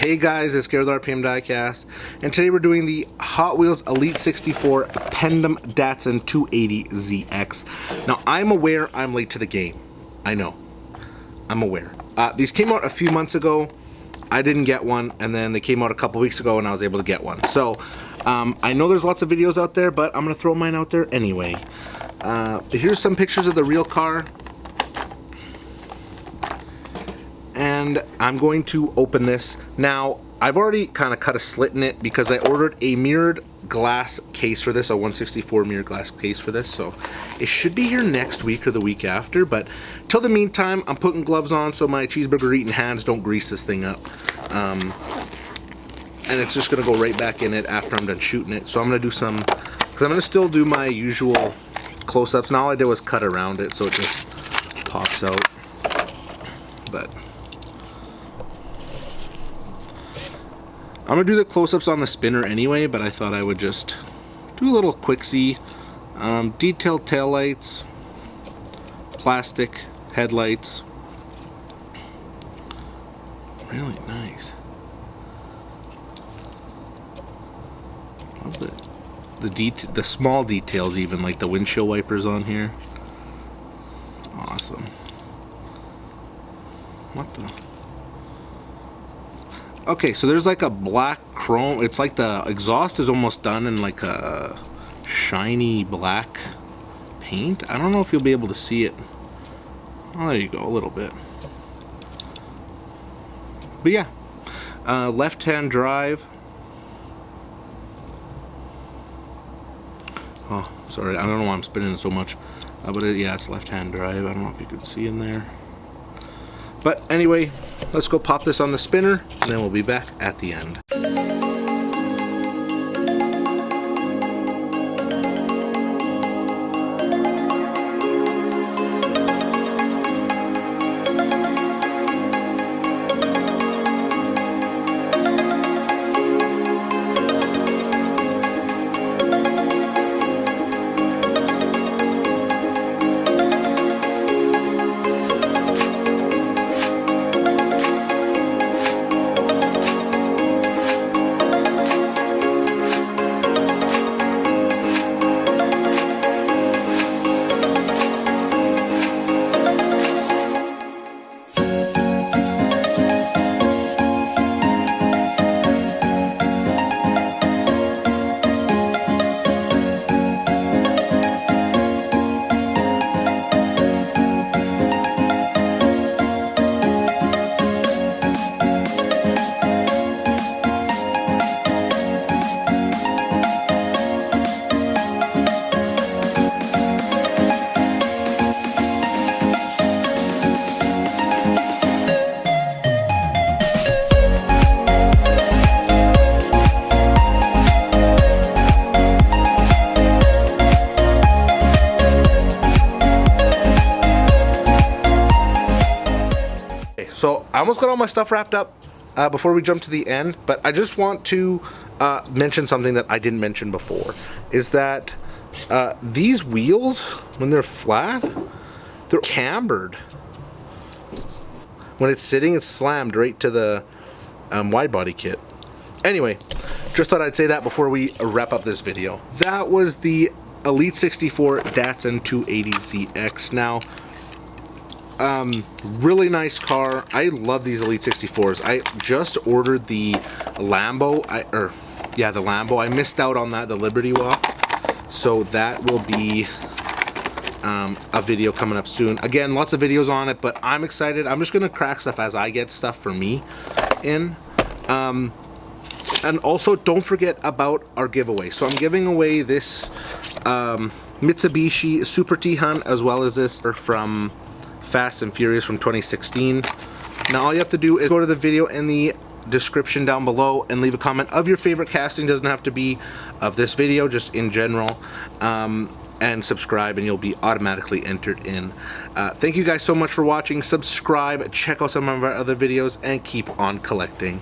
Hey guys, it's Garrett with RPM Diecast, and today we're doing the Hot Wheels Elite 64 Pandem Datsun 280ZX. Now, I'm aware I'm late to the game. I know. I'm aware. These came out a few months ago. I didn't get one, and then they came out a couple weeks ago and I was able to get one. So, I know there's lots of videos out there, but I'm going to throw mine out there anyway. Here's some pictures of the real car. And I'm going to open this. Now, I've already kind of cut a slit in it because I ordered a mirrored glass case for this, a 164 mirrored glass case for this, so it should be here next week or the week after, but till the meantime, I'm putting gloves on so my cheeseburger eating hands don't grease this thing up. And it's just gonna go right back in it after I'm done shooting it. So I'm gonna do some, because I'm gonna still do my usual close-ups. Now all I did was cut around it so it just pops out. But I'm gonna do the close-ups on the spinner anyway, but I thought I would just do a little quick-see. Detailed taillights, plastic headlights. Really nice. Love the small details, even like the windshield wipers on here. Awesome. What the? Okay, so there's like a black chrome. It's like the exhaust is almost done in like a shiny black paint. I don't know if you'll be able to see it. Oh, there you go, a little bit. But yeah, left-hand drive. Oh, sorry, I don't know why I'm spinning it so much. But yeah, it's left-hand drive. I don't know if you could see in there. But anyway, let's go pop this on the spinner, and then we'll be back at the end. So I almost got all my stuff wrapped up before we jump to the end, but I just want to mention something that I didn't mention before, is that these wheels, when they're flat, they're cambered. When it's sitting, it's slammed right to the wide body kit. Anyway, just thought I'd say that before we wrap up this video. That was the Elite 64 Datsun 280ZX. Now, really nice car. I love these Elite 64s. I just ordered the Lambo. The Lambo. I missed out on that, the Liberty Walk. So that will be a video coming up soon. Again, lots of videos on it, but I'm excited. I'm just gonna crack stuff as I get stuff for me in. And also, don't forget about our giveaway. So I'm giving away this Mitsubishi Super T-Hunt, as well as this from Fast and Furious from 2016. Now all you have to do is go to the video in the description down below and leave a comment of your favorite casting. Doesn't have to be of this video, just in general, and subscribe and you'll be automatically entered in. Thank you guys so much for watching. Subscribe, check out some of our other videos, and keep on collecting.